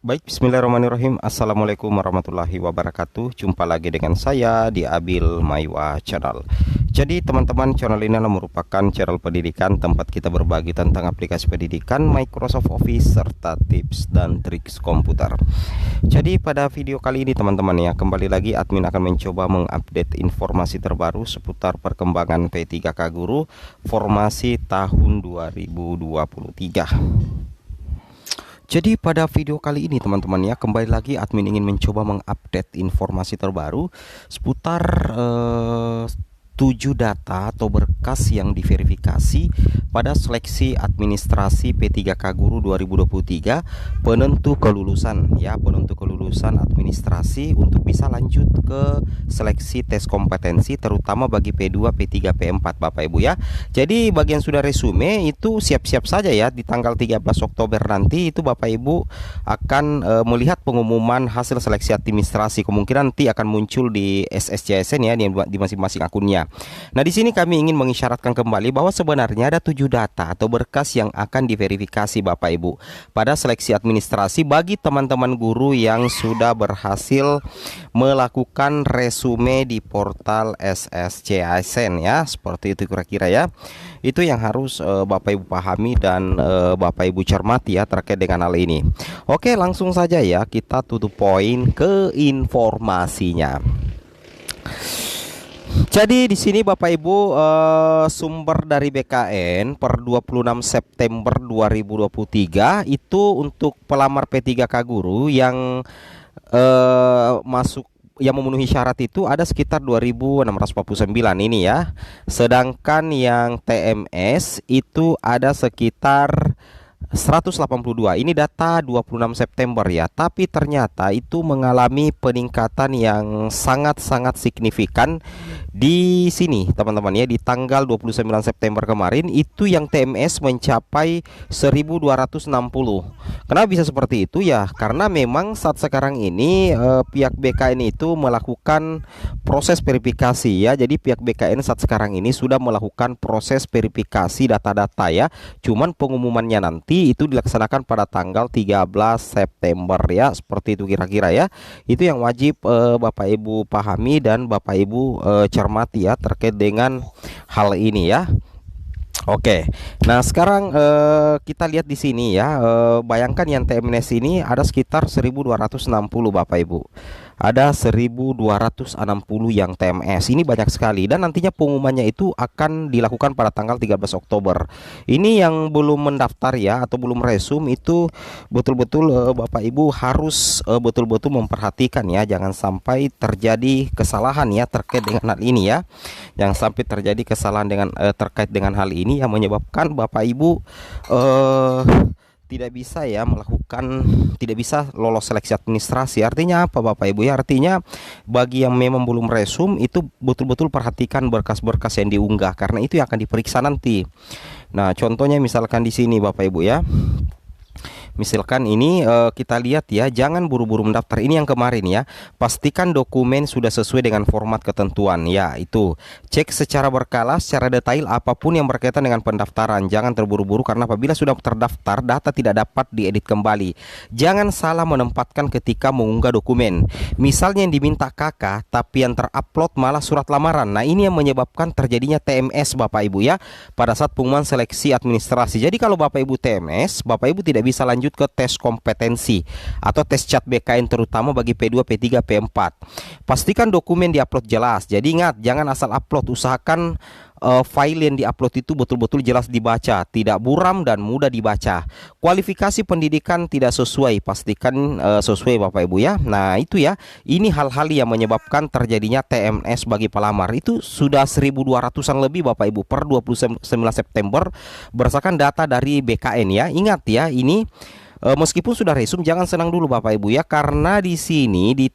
Baik, bismillahirrahmanirrahim. Assalamualaikum warahmatullahi wabarakatuh. Jumpa lagi dengan saya di Abil Maiwa Channel. Jadi teman-teman, channel ini adalah merupakan channel pendidikan tempat kita berbagi tentang aplikasi pendidikan, Microsoft Office, serta tips dan trik komputer. Jadi pada video kali ini teman-teman ya, kembali lagi admin akan mencoba mengupdate informasi terbaru seputar perkembangan P3K Guru formasi tahun 2023. Jadi pada video kali ini teman-teman ya, kembali lagi admin ingin mencoba mengupdate informasi terbaru seputar 7 data atau berkas yang diverifikasi pada seleksi administrasi P3K Guru 2023 penentu kelulusan ya, penentu kelulusan administrasi untuk bisa lanjut ke seleksi tes kompetensi terutama bagi P2, P3, P4 Bapak Ibu ya. Jadi bagian sudah resume itu siap-siap saja ya, di tanggal 13 Oktober nanti itu Bapak Ibu akan melihat pengumuman hasil seleksi administrasi. Kemungkinan nanti akan muncul di SSCSN ya, di masing-masing akunnya. Nah, di sini kami ingin mengisyaratkan kembali bahwa sebenarnya ada 7 data atau berkas yang akan diverifikasi Bapak Ibu pada seleksi administrasi bagi teman-teman guru yang sudah berhasil melakukan resume di portal SSCSN ya. Seperti itu kira-kira ya. Itu yang harus Bapak Ibu pahami dan Bapak Ibu cermati ya terkait dengan hal ini. Oke, langsung saja ya kita tutup poin ke informasinya. Jadi di sini Bapak Ibu sumber dari BKN per 26 September 2023 itu untuk pelamar P3K Guru yang masuk yang memenuhi syarat itu ada sekitar 2.649 ini ya. Sedangkan yang TMS itu ada sekitar 182. Ini data 26 September ya. Tapi ternyata itu mengalami peningkatan yang sangat-sangat signifikan di sini teman-teman ya. Di tanggal 29 September kemarin itu yang TMS mencapai 1.260. Kenapa bisa seperti itu ya? Karena memang saat sekarang ini pihak BKN itu melakukan proses verifikasi ya. Jadi pihak BKN saat sekarang ini sudah melakukan proses verifikasi data-data ya. Cuman pengumumannya nanti itu dilaksanakan pada tanggal 13 September ya. Seperti itu kira-kira ya. Itu yang wajib Bapak Ibu pahami dan Bapak Ibu cermati ya terkait dengan hal ini ya. Oke, nah sekarang kita lihat di sini ya. Bayangkan yang TMS ini ada sekitar 1.260 Bapak Ibu. Ada 1.260 yang TMS. Ini banyak sekali dan nantinya pengumumannya itu akan dilakukan pada tanggal 13 Oktober. Ini yang belum mendaftar ya atau belum resume itu betul-betul Bapak Ibu harus betul-betul memperhatikan ya, jangan sampai terjadi kesalahan ya terkait dengan hal ini ya. Jangan sampai terjadi kesalahan dengan terkait dengan hal ini yang menyebabkan Bapak Ibu tidak bisa ya tidak bisa lolos seleksi administrasi. Artinya apa Bapak Ibu ya? Artinya bagi yang memang belum resume itu betul-betul perhatikan berkas-berkas yang diunggah karena itu yang akan diperiksa nanti. Nah, contohnya misalkan di sini Bapak Ibu ya. Misalkan ini kita lihat ya, jangan buru-buru mendaftar. Ini yang kemarin ya. Pastikan dokumen sudah sesuai dengan format ketentuan ya. Itu cek secara berkala, secara detail apapun yang berkaitan dengan pendaftaran. Jangan terburu-buru karena apabila sudah terdaftar data tidak dapat diedit kembali. Jangan salah menempatkan ketika mengunggah dokumen. Misalnya yang diminta kakak tapi yang terupload malah surat lamaran. Nah, ini yang menyebabkan terjadinya TMS Bapak Ibu ya pada saat pengumuman seleksi administrasi. Jadi kalau Bapak Ibu TMS, Bapak Ibu tidak bisa lanjut ke tes kompetensi atau tes CAT BKN terutama bagi P2, P3, P4. Pastikan dokumen diupload jelas. Jadi ingat, jangan asal upload. Usahakan file yang diupload itu betul-betul jelas dibaca, tidak buram dan mudah dibaca. Kualifikasi pendidikan tidak sesuai, pastikan sesuai Bapak Ibu ya. Nah, itu ya. Ini hal-hal yang menyebabkan terjadinya TMS bagi pelamar. Itu sudah 1.200-an lebih Bapak Ibu per 29 September berdasarkan data dari BKN ya. Ingat ya, ini meskipun sudah resume jangan senang dulu Bapak Ibu ya, karena di sini di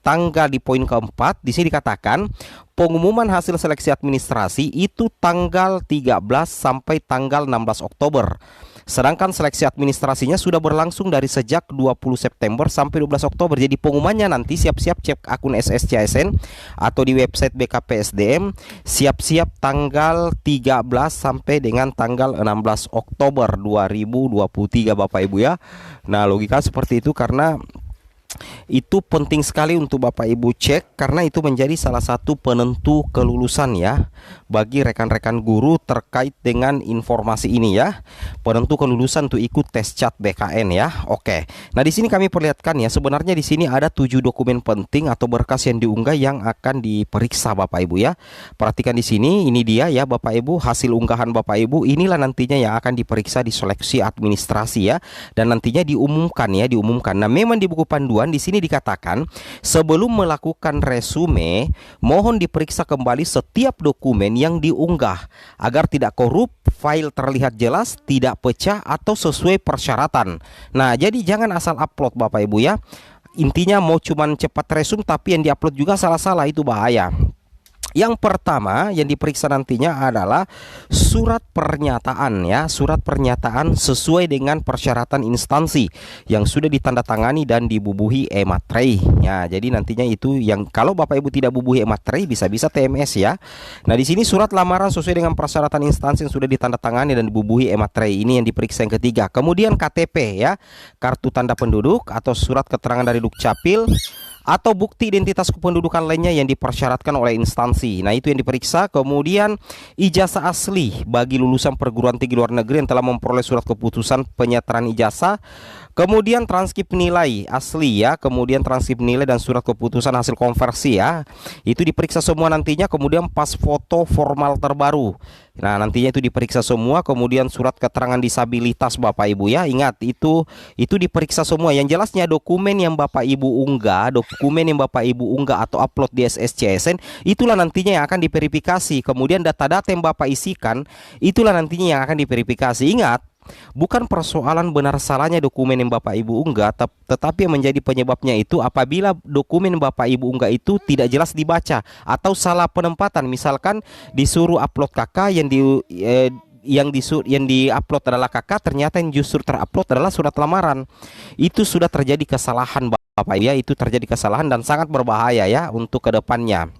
poin keempat di sini dikatakan pengumuman hasil seleksi administrasi itu tanggal 13 sampai tanggal 16 Oktober. Sedangkan seleksi administrasinya sudah berlangsung dari sejak 20 September sampai 12 Oktober. Jadi pengumumannya nanti siap-siap cek akun SSCSN atau di website BKPSDM, siap-siap tanggal 13 sampai dengan tanggal 16 Oktober 2023 Bapak Ibu ya. Nah, logika seperti itu karena Itu penting sekali untuk Bapak Ibu cek karena itu menjadi salah satu penentu kelulusan ya bagi rekan-rekan guru terkait dengan informasi ini ya. Penentu kelulusan untuk ikut tes CAT BKN ya. Oke. Nah, di sini kami perlihatkan ya, sebenarnya di sini ada 7 dokumen penting atau berkas yang diunggah yang akan diperiksa Bapak Ibu ya. Perhatikan di sini, ini dia ya Bapak Ibu, hasil unggahan Bapak Ibu. Inilah nantinya yang akan diperiksa di seleksi administrasi ya, dan nantinya diumumkan ya, diumumkan. Nah, memang di buku panduan di sini dikatakan sebelum melakukan resume mohon diperiksa kembali setiap dokumen yang diunggah agar tidak korup, file terlihat jelas, tidak pecah atau sesuai persyaratan. Nah, jadi jangan asal upload Bapak Ibu ya. Intinya mau cuman cepat resume tapi yang diupload juga salah-salah, itu bahaya. Yang pertama yang diperiksa nantinya adalah surat pernyataan ya, surat pernyataan sesuai dengan persyaratan instansi yang sudah ditandatangani dan dibubuhi e-materai ya. Jadi nantinya itu yang kalau Bapak Ibu tidak bubuhi e-materai bisa-bisa TMS ya. Nah, di sini surat lamaran sesuai dengan persyaratan instansi yang sudah ditandatangani dan dibubuhi e-materai, ini yang diperiksa yang ketiga. Kemudian KTP ya, kartu tanda penduduk atau surat keterangan dari Dukcapil atau bukti identitas kependudukan lainnya yang dipersyaratkan oleh instansi. Nah, itu yang diperiksa. Kemudian ijazah asli bagi lulusan perguruan tinggi luar negeri yang telah memperoleh surat keputusan penyataran ijazah. Kemudian transkrip nilai asli ya, kemudian transkrip nilai dan surat keputusan hasil konversi ya. Itu diperiksa semua nantinya. Kemudian pas foto formal terbaru. Nah, nantinya itu diperiksa semua. Kemudian surat keterangan disabilitas Bapak Ibu ya. Ingat itu diperiksa semua. Yang jelasnya dokumen yang Bapak Ibu unggah, atau upload di SSCSN, itulah nantinya yang akan diverifikasi. Kemudian data-data yang Bapak isikan, itulah nantinya yang akan diverifikasi. Ingat, bukan persoalan benar salahnya dokumen yang Bapak Ibu unggah, tetapi yang menjadi penyebabnya itu apabila dokumen Bapak Ibu unggah itu tidak jelas dibaca atau salah penempatan. Misalkan disuruh upload KK yang diupload adalah KK, ternyata yang justru terupload adalah surat lamaran. Itu sudah terjadi kesalahan Bapak ya, itu terjadi kesalahan dan sangat berbahaya ya untuk kedepannya.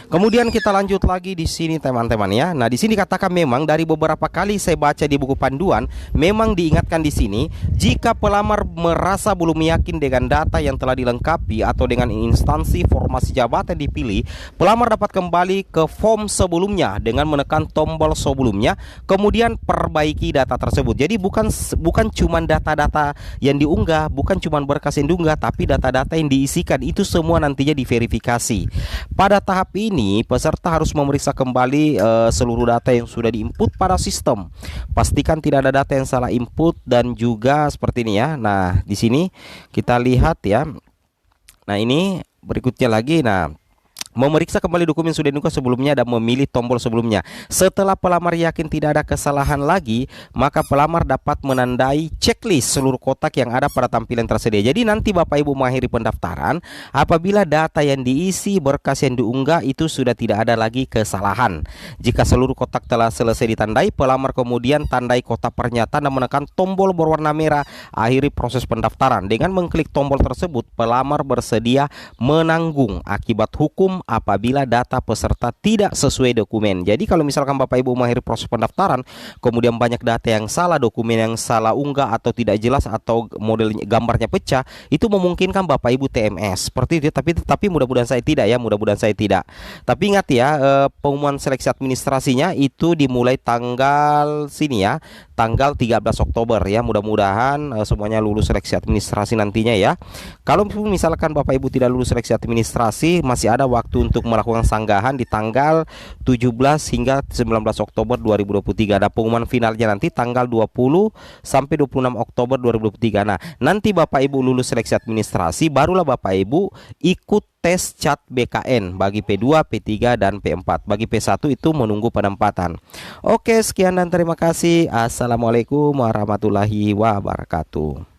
Kemudian kita lanjut lagi di sini teman-teman ya. Nah, di sini katakan memang dari beberapa kali saya baca di buku panduan, memang diingatkan di sini jika pelamar merasa belum yakin dengan data yang telah dilengkapi atau dengan instansi formasi jabatan dipilih, pelamar dapat kembali ke form sebelumnya dengan menekan tombol sebelumnya, kemudian perbaiki data tersebut. Jadi bukan cuma data-data yang diunggah, bukan cuma berkas yang diunggah, tapi data-data yang diisikan itu semua nantinya diverifikasi. Pada tahap ini peserta harus memeriksa kembali seluruh data yang sudah diinput pada sistem. Pastikan tidak ada data yang salah input dan juga seperti ini ya. Nah, di sini kita lihat ya. Nah, ini berikutnya lagi. Nah, memeriksa kembali dokumen sudah diunggah sebelumnya dan memilih tombol sebelumnya. Setelah pelamar yakin tidak ada kesalahan lagi, maka pelamar dapat menandai checklist seluruh kotak yang ada pada tampilan tersedia. Jadi nanti Bapak Ibu mengakhiri pendaftaran, apabila data yang diisi, berkas yang diunggah itu sudah tidak ada lagi kesalahan. Jika seluruh kotak telah selesai ditandai, pelamar kemudian tandai kotak pernyataan dan menekan tombol berwarna merah akhiri proses pendaftaran. Dengan mengklik tombol tersebut, pelamar bersedia menanggung akibat hukum apabila data peserta tidak sesuai dokumen. Jadi kalau misalkan Bapak Ibu mengakhiri proses pendaftaran, kemudian banyak data yang salah, dokumen yang salah unggah atau tidak jelas atau modelnya gambarnya pecah, itu memungkinkan Bapak Ibu TMS seperti itu. Tapi mudah-mudahan saya tidak ya, mudah-mudahan saya tidak. Tapi ingat ya, pengumuman seleksi administrasinya itu dimulai tanggal sini ya, tanggal 13 Oktober ya. Mudah-mudahan semuanya lulus seleksi administrasi nantinya ya. Kalau misalkan Bapak Ibu tidak lulus seleksi administrasi, masih ada waktu untuk melakukan sanggahan di tanggal 17 hingga 19 Oktober 2023. Ada pengumuman finalnya nanti tanggal 20 sampai 26 Oktober 2023. Nah, nanti Bapak Ibu lulus seleksi administrasi, barulah Bapak Ibu ikut tes CAT BKN bagi P2, P3 dan P4. Bagi P1 itu menunggu penempatan. Oke, sekian dan terima kasih. Assalamualaikum warahmatullahi wabarakatuh.